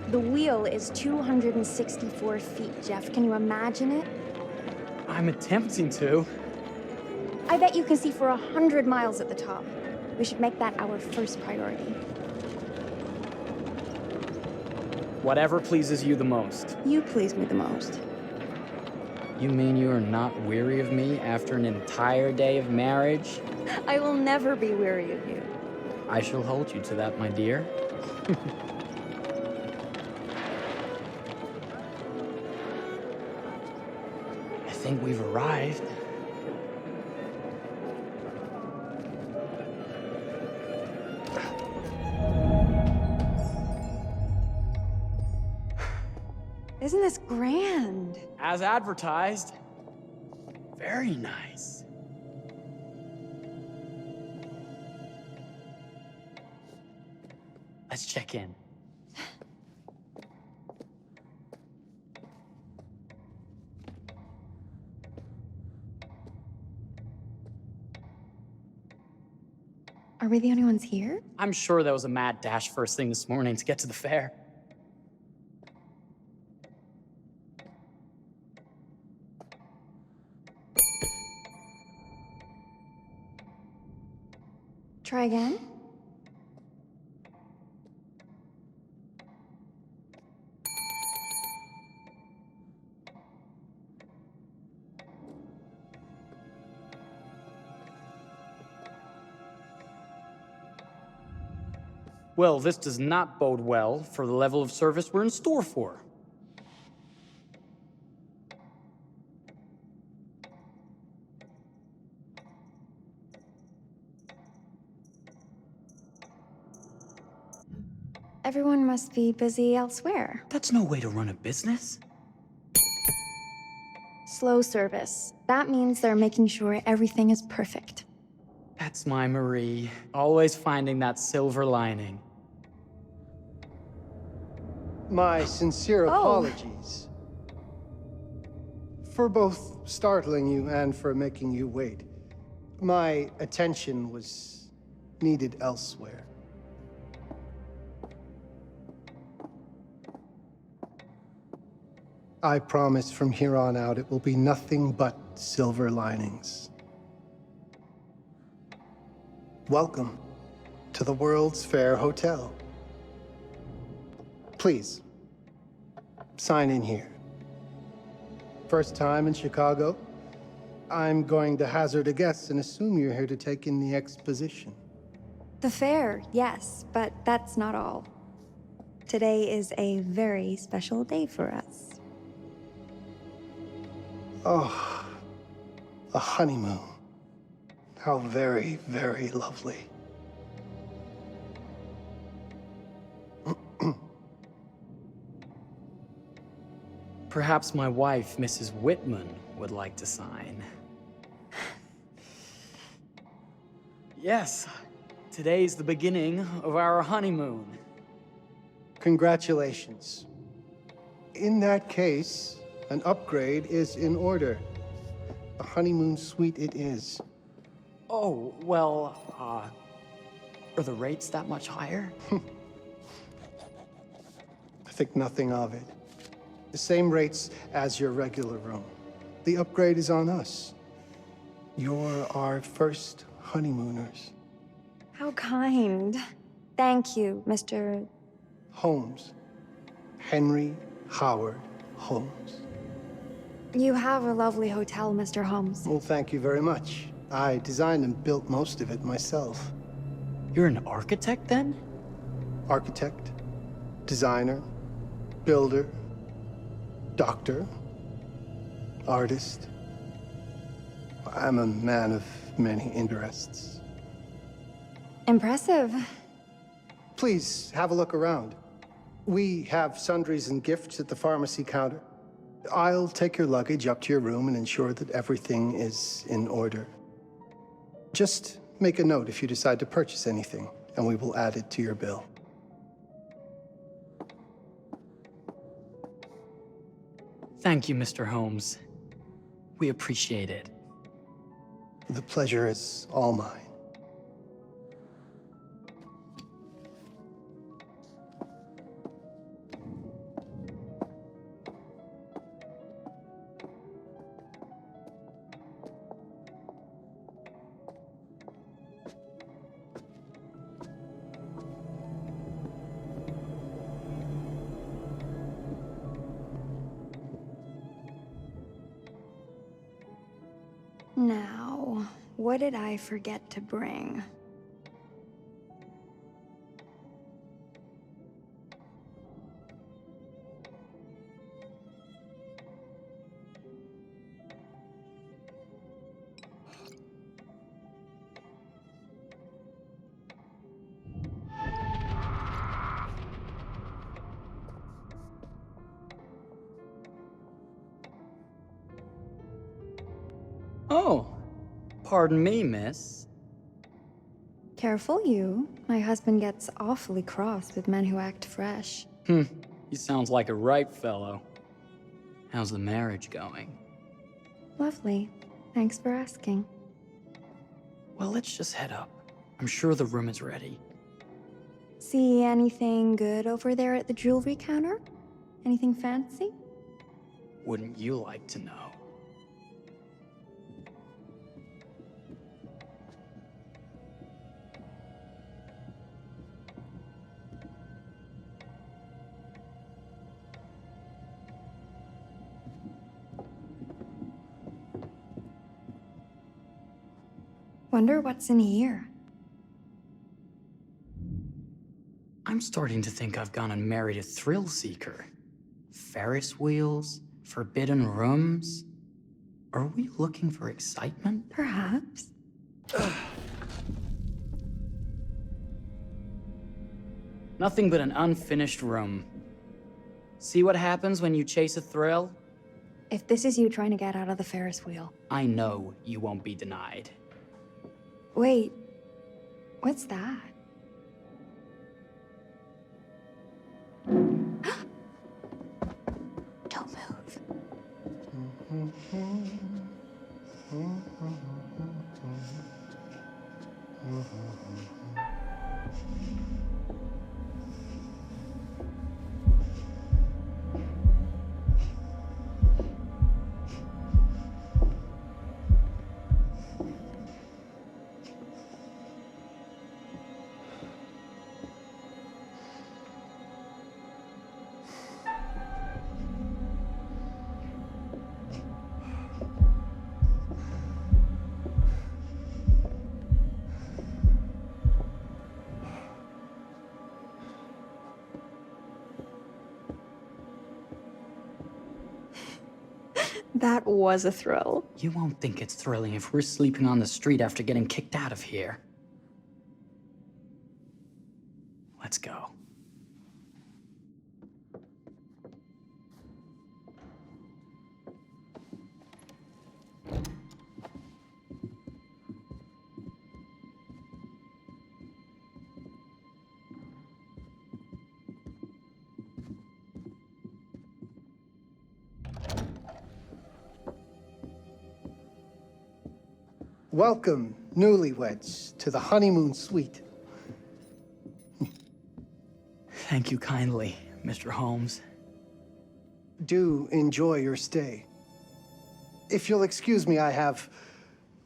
The wheel is 264 feet, Jeff. Can you imagine it? I'm attempting to. I bet you can see for 100 miles at the top. We should make that our first priority. Whatever pleases you the most. You please me the most. You mean you are not weary of me after an entire day of marriage? I will never be weary of you. I shall hold you to that, my dear. I think we've arrived. Isn't this grand? As advertised. Very nice. Let's check in. Are we the only ones here? I'm sure there was a mad dash first thing this morning to get to the fair. Try again? Well, this does not bode well for the level of service we're in store for. Everyone must be busy elsewhere. That's no way to run a business. Slow service. That means they're making sure everything is perfect. That's my Marie. Always finding that silver lining. My sincere apologies for both startling you and for making you wait. My attention was needed elsewhere. I promise from here on out it will be nothing but silver linings. Welcome to the World's Fair Hotel. Please, sign in here. First time in Chicago, I'm going to hazard a guess and assume you're here to take in the exposition. The fair, yes, but that's not all. Today is a very special day for us. Oh, a honeymoon. How very, very lovely. Perhaps my wife, Mrs. Whitman, would like to sign. Yes, today's the beginning of our honeymoon. Congratulations. In that case, an upgrade is in order. A honeymoon suite it is. Oh, well, are the rates that much higher? I think nothing of it. The same rates as your regular room. The upgrade is on us. You're our first honeymooners. How kind. Thank you, Mr. Holmes. Henry Howard Holmes. You have a lovely hotel, Mr. Holmes. Well, thank you very much. I designed and built most of it myself. You're an architect, then? Architect, designer, builder, doctor, artist. I'm a man of many interests. Impressive. Please, have a look around. We have sundries and gifts at the pharmacy counter. I'll take your luggage up to your room and ensure that everything is in order. Just make a note if you decide to purchase anything, and we will add it to your bill. Thank you, Mr. Holmes. We appreciate it. The pleasure is all mine. Now, what did I forget to bring? Oh, pardon me, miss. Careful you. My husband gets awfully cross with men who act fresh. He sounds like a ripe fellow. How's the marriage going? Lovely. Thanks for asking. Well, let's just head up. I'm sure the room is ready. See anything good over there at the jewelry counter? Anything fancy? Wouldn't you like to know? Wonder what's in here. I'm starting to think I've gone and married a thrill seeker. Ferris wheels, forbidden rooms. Are we looking for excitement? Perhaps. Nothing but an unfinished room. See what happens when you chase a thrill? If this is you trying to get out of the Ferris wheel. I know you won't be denied. Wait, what's that? Don't move. That was a thrill. You won't think it's thrilling if we're sleeping on the street after getting kicked out of here. Let's go. Welcome, newlyweds, to the honeymoon suite. Thank you kindly, Mr. Holmes. Do enjoy your stay. If you'll excuse me, I have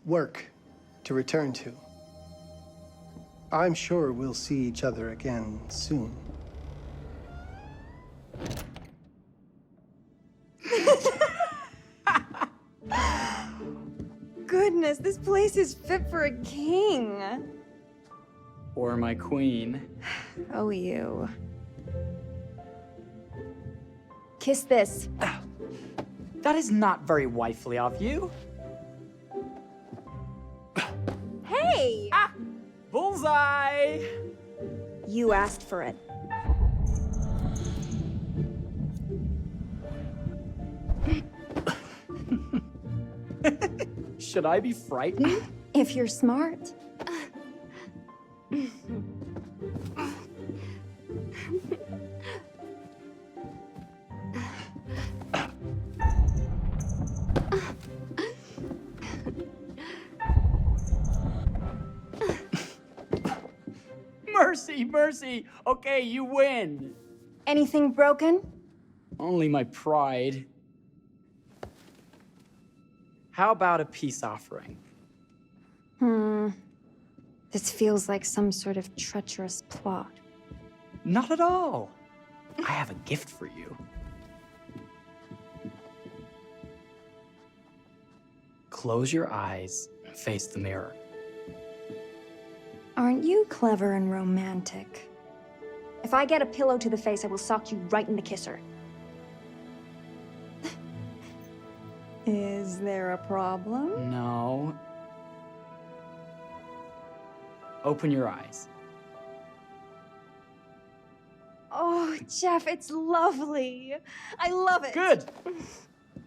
work to return to. I'm sure we'll see each other again soon. Goodness, this place is fit for a king. Or my queen. Oh, you. Kiss this. That is not very wifely of you. Hey! Ah! Bullseye! You asked for it. Should I be frightened? If you're smart. Mercy, mercy! Okay, you win! Anything broken? Only my pride. How about a peace offering? This feels like some sort of treacherous plot. Not at all. I have a gift for you. Close your eyes and face the mirror. Aren't you clever and romantic? If I get a pillow to the face, I will sock you right in the kisser. Is there a problem? No. Open your eyes. Oh, Jeff, it's lovely. I love it. Good!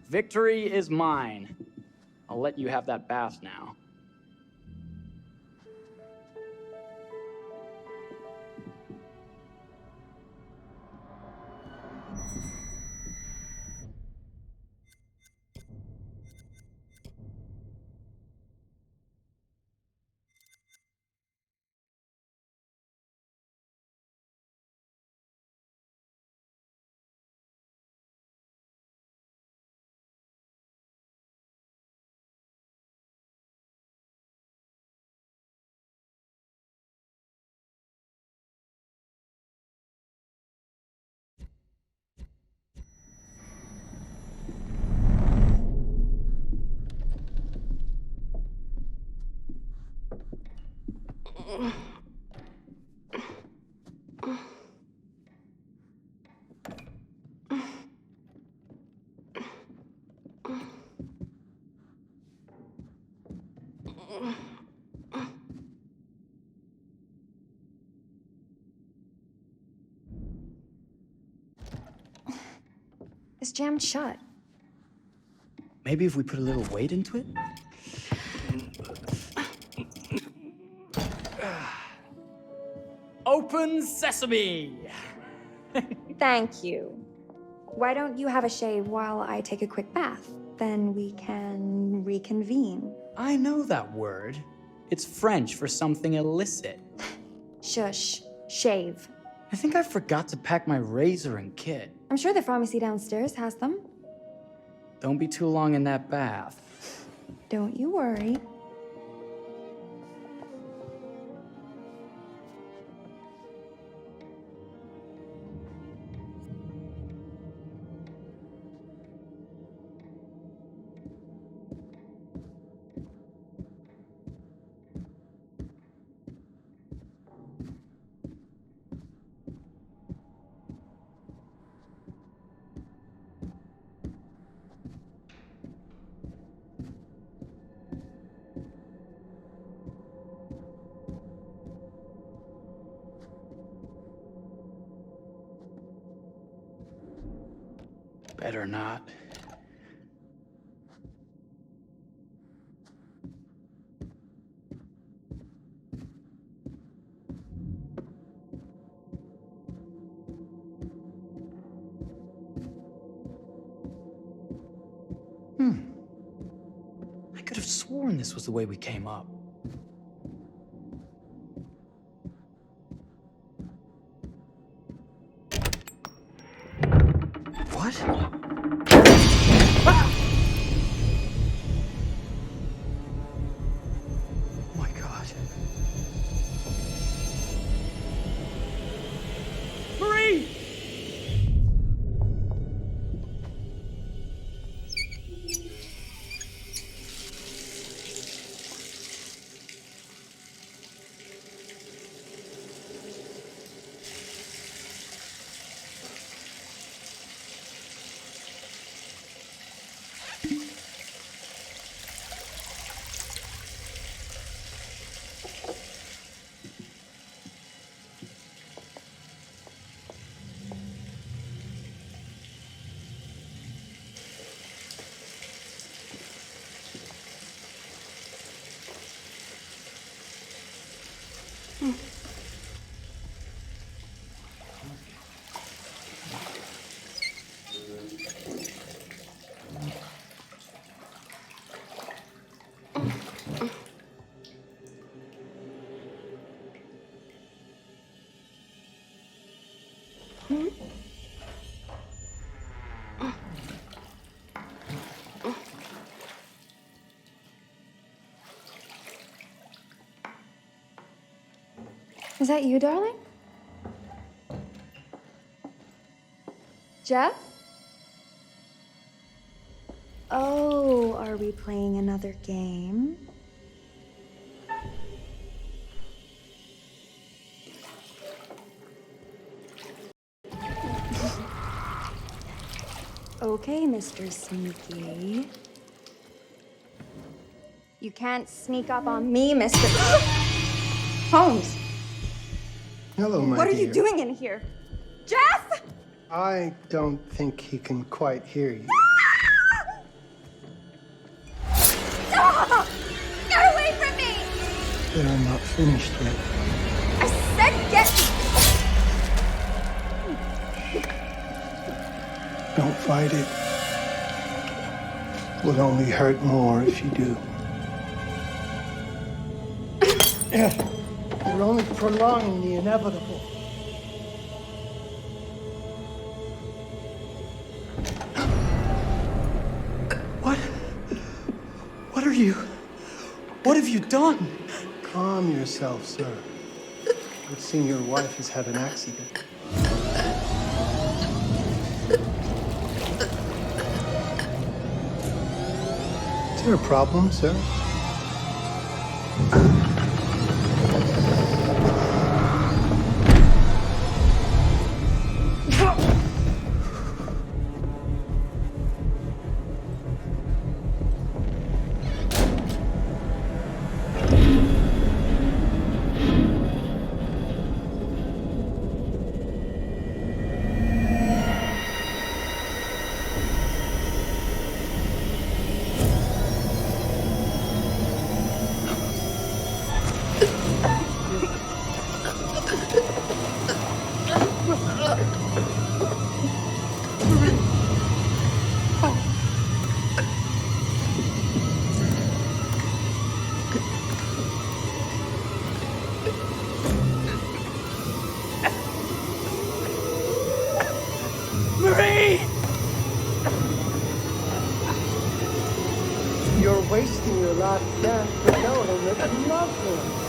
Victory is mine. I'll let you have that bath now. It's jammed shut. Maybe if we put a little weight into it? Open sesame! Thank you. Why don't you have a shave while I take a quick bath? Then we can reconvene. I know that word. It's French for something illicit. Shush. Shave. I think I forgot to pack my razor and kit. I'm sure the pharmacy downstairs has them. Don't be too long in that bath. Don't you worry. Better not. I could have sworn this was the way we came up. What? Ah! Oh my God. Marie! Is that you, darling? Jeff? Oh, are we playing another game? Okay, Mr. Sneaky. You can't sneak up on me, Mr. Holmes. Hello, my What are dear. you doing in here? Jeff! I don't think he can quite hear you. Stop! Get away from me! They're not finished yet. I said get... Don't fight it. Will only hurt more if you do. You're only prolonging the inevitable. What are you? What have you done? Calm yourself, sir. It would seem your wife has had an accident. Is there a problem, sir? You're wasting your last chance to tell him that you love him.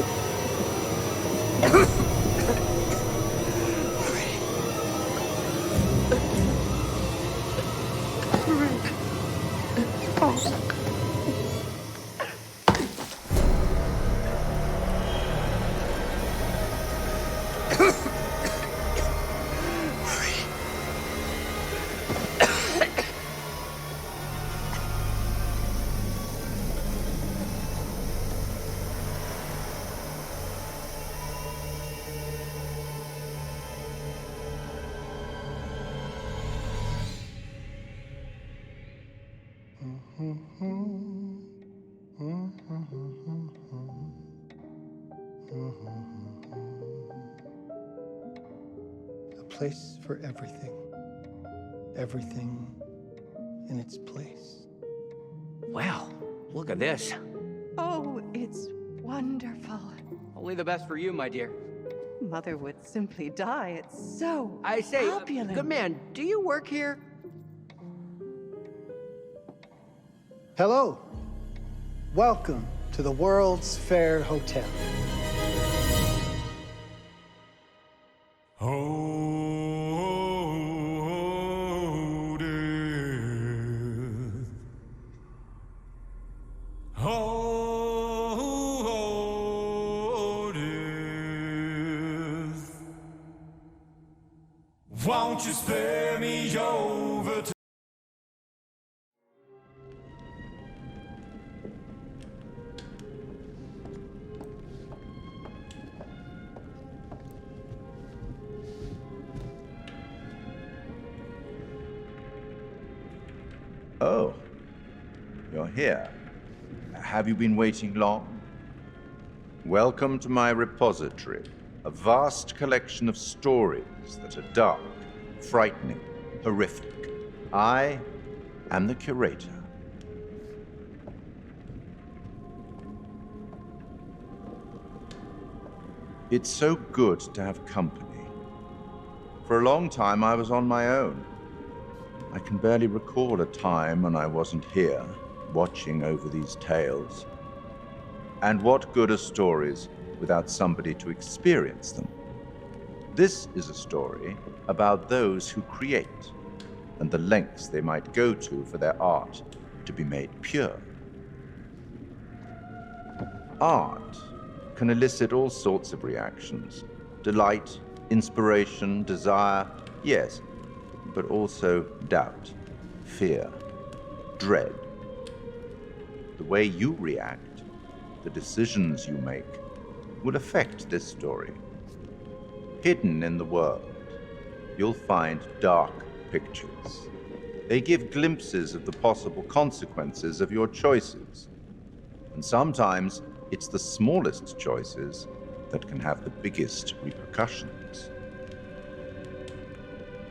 A place for everything. Everything in its place. Wow, look at this. Oh, it's wonderful. Only the best for you, my dear. Mother would simply die. It's so I say, opulent. good man, do you work here? Hello. Welcome to the World's Fair Hotel. Oh, death. Oh, death. Won't you spare me over to Oh, you're here. Have you been waiting long? Welcome to my repository, a vast collection of stories that are dark, frightening, horrific. I am the curator. It's so good to have company. For a long time, I was on my own. I can barely recall a time when I wasn't here, watching over these tales. And what good are stories without somebody to experience them. This is a story about those who create and the lengths they might go to for their art to be made pure. Art can elicit all sorts of reactions. Delight, inspiration, desire, yes, but also doubt, fear, dread. The way you react, the decisions you make, will affect this story. Hidden in the world, you'll find dark pictures. They give glimpses of the possible consequences of your choices. And sometimes it's the smallest choices that can have the biggest repercussions.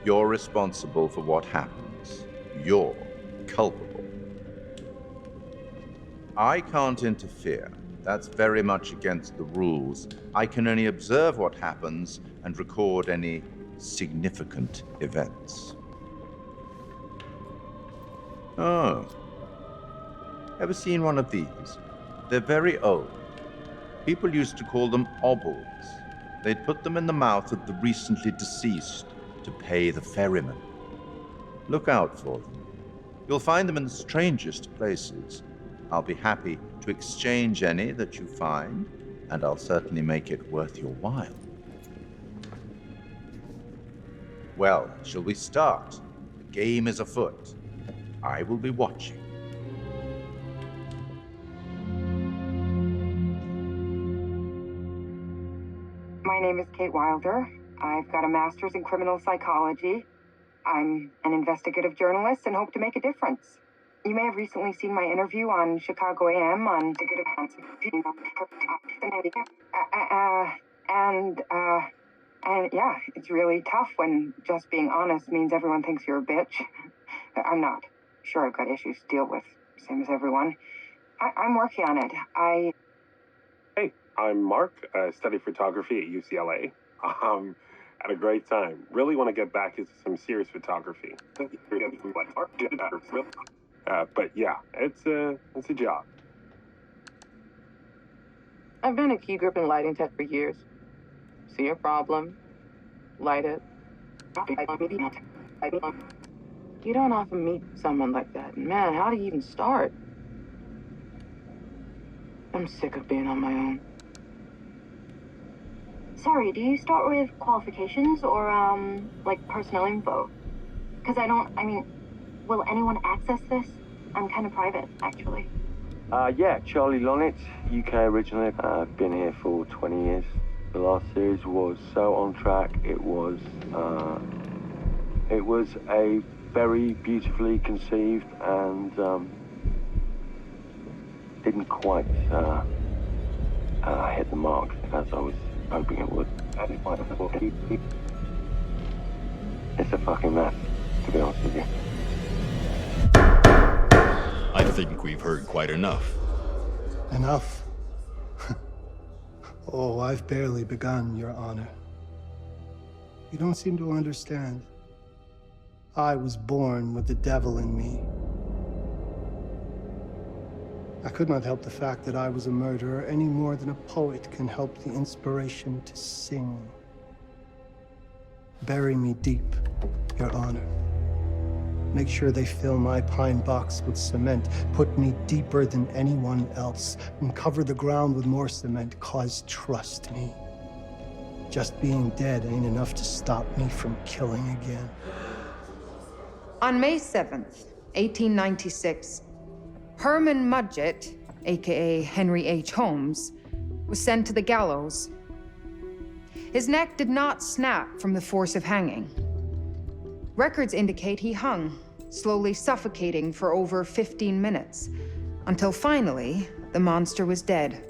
You're responsible for what happens. You're culpable. I can't interfere. That's very much against the rules. I can only observe what happens and record any significant events. Oh. Ever seen one of these? They're very old. People used to call them obols. They'd put them in the mouth of the recently deceased to pay the ferryman. Look out for them. You'll find them in the strangest places. I'll be happy to exchange any that you find, and I'll certainly make it worth your while. Well, shall we start? The game is afoot. I will be watching. My name is Kate Wilder. I've got a master's in criminal psychology. I'm an investigative journalist and hope to make a difference. You may have recently seen my interview on Chicago AM on and yeah, it's really tough when just being honest means everyone thinks you're a bitch. I'm not. Sure, I've got issues to deal with, same as everyone. I'm working on it. Hey, I'm Mark. I study photography at UCLA. Had a great time. Really want to get back into some serious photography. But yeah, it's a job. I've been a key grip and lighting tech for years. See a problem, light it. You don't often meet someone like that. Man, how do you even start? I'm sick of being on my own. Sorry, do you start with qualifications or, like personnel info? Because will anyone access this? I'm kind of private, actually. Yeah, Charlie Lonitz, UK originally. I've been here for 20 years. The last series was so on track. It was a very beautifully conceived and didn't quite hit the mark as I was hoping it would. It's a fucking mess, to be honest with you. I think we've heard quite enough. Enough? Oh, I've barely begun, Your Honor. You don't seem to understand. I was born with the devil in me. I could not help the fact that I was a murderer any more than a poet can help the inspiration to sing. Bury me deep, Your Honor. Make sure they fill my pine box with cement. Put me deeper than anyone else. And cover the ground with more cement, 'cause trust me, just being dead ain't enough to stop me from killing again. On May 7th, 1896, Herman Mudgett, aka Henry H. Holmes, was sent to the gallows. His neck did not snap from the force of hanging. Records indicate he hung, slowly suffocating for over 15 minutes, until finally, the monster was dead.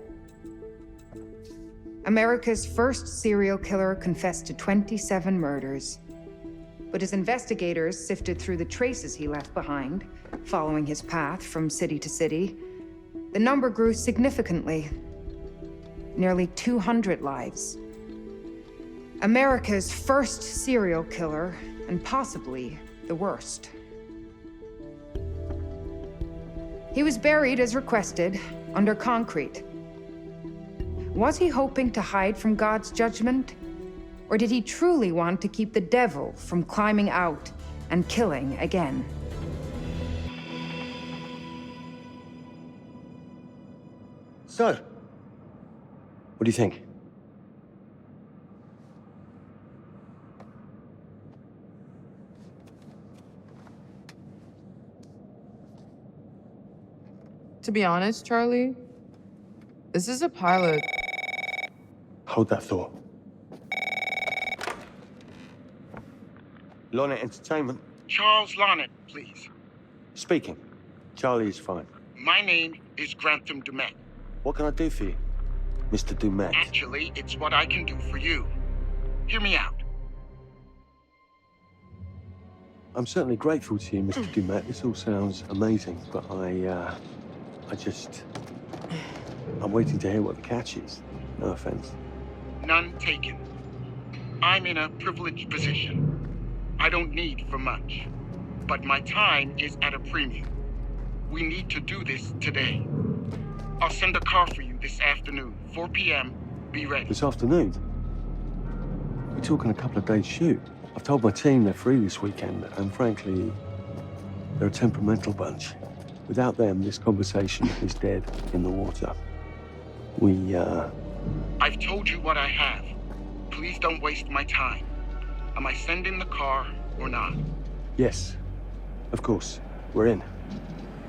America's first serial killer confessed to 27 murders. But as investigators sifted through the traces he left behind, following his path from city to city, the number grew significantly. Nearly 200 lives. America's first serial killer, and possibly the worst. He was buried as requested, under concrete. Was he hoping to hide from God's judgment? Or did he truly want to keep the devil from climbing out and killing again? So, what do you think? To be honest, Charlie, this is a pilot. Hold that thought. Lonnet Entertainment. Charles Lonnet, please. Speaking. Charlie is fine. My name is Grantham Dumet. What can I do for you, Mr. Dumet? Actually, it's what I can do for you. Hear me out. I'm certainly grateful to you, Mr. Dumet. This all sounds amazing, but I'm waiting to hear what the catch is. No offense. None taken. I'm in a privileged position. I don't need for much, but my time is at a premium. We need to do this today. I'll send a car for you this afternoon, 4 p.m. Be ready. This afternoon? We're talking a couple of days shoot. I've told my team they're free this weekend, and frankly, they're a temperamental bunch. Without them, this conversation is dead in the water. I've told you what I have. Please don't waste my time. Am I sending the car or not? Yes, of course. We're in.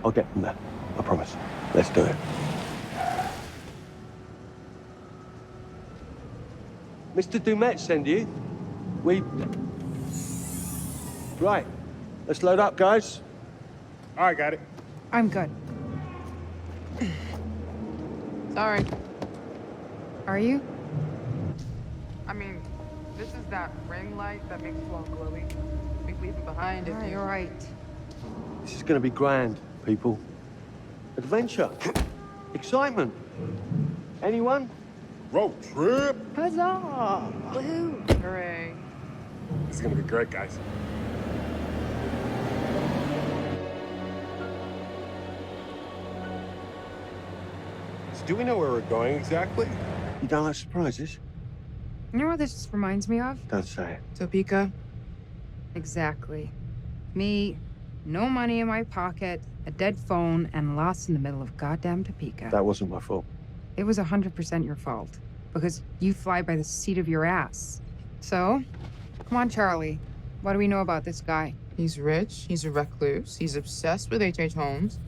I'll get them there. I promise. Let's do it. Mr. Dumet send you? Right. Let's load up, guys. All right, got it. I'm good. Sorry. Are you? I mean, this is that ring light that makes you all glowy. We leave it behind if You're right. This is gonna be grand, people. Adventure. Excitement. Anyone? Road trip. Huzzah! Woohoo! Hooray. This is gonna be great, guys. So do we know where we're going exactly? You don't like surprises? You know what this just reminds me of? Don't say it. Topeka? Exactly. Me, no money in my pocket, a dead phone, and lost in the middle of goddamn Topeka. That wasn't my fault. It was 100% your fault. Because you fly by the seat of your ass. So, come on, Charlie. What do we know about this guy? He's rich, he's a recluse, he's obsessed with H.H. Holmes.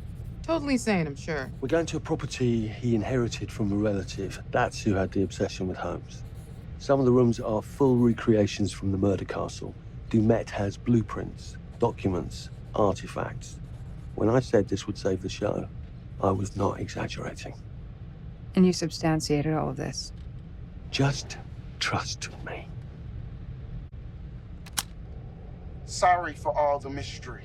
Totally sane, I'm sure. We're going to a property he inherited from a relative. That's who had the obsession with Holmes. Some of the rooms are full recreations from the murder castle. Dumet has blueprints, documents, artifacts. When I said this would save the show, I was not exaggerating. And you substantiated all of this. Just trust me. Sorry for all the mystery.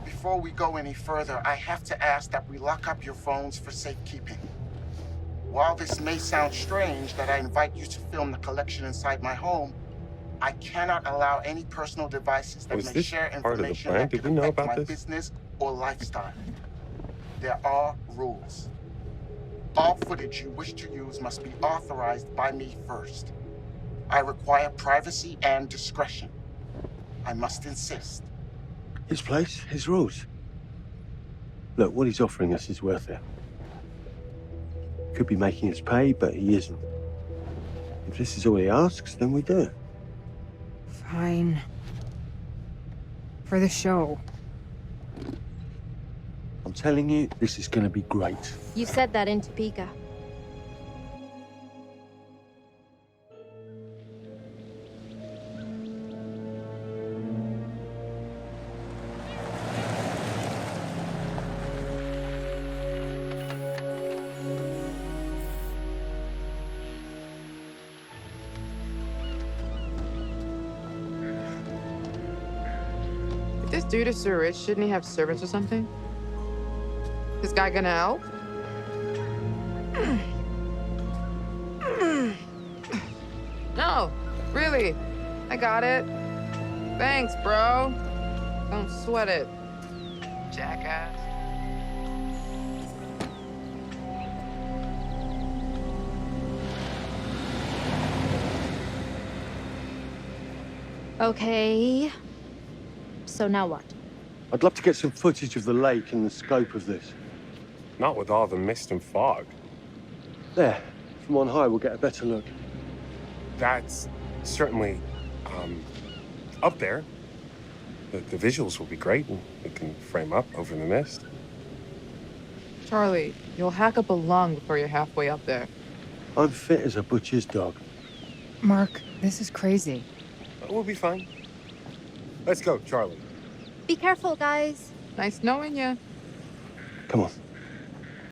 Before we go any further, I have to ask that we lock up your phones for safekeeping. While this may sound strange that I invite you to film the collection inside my home, I cannot allow any personal devices that Was may this share part of the information plan? that Did could we know affect about my this? business or lifestyle. There are rules. All footage you wish to use must be authorized by me first. I require privacy and discretion. I must insist. His place, his rules. Look, what he's offering us is worth it. Could be making us pay, but he isn't. If this is all he asks, then we do it. Fine. For the show. I'm telling you, this is gonna be great. You said that in Topeka. If this dude is so rich, shouldn't he have servants or something? This guy gonna help? No, really. I got it. Thanks, bro. Don't sweat it, jackass. Okay. So now what? I'd love to get some footage of the lake and the scope of this. Not with all the mist and fog. There, from on high, we'll get a better look. That's certainly, up there. The visuals will be great, and it can frame up over the mist. Charlie, you'll hack up a lung before you're halfway up there. I'm fit as a butcher's dog. Mark, this is crazy. We'll be fine. Let's go, Charlie. Be careful, guys. Nice knowing you. Come on.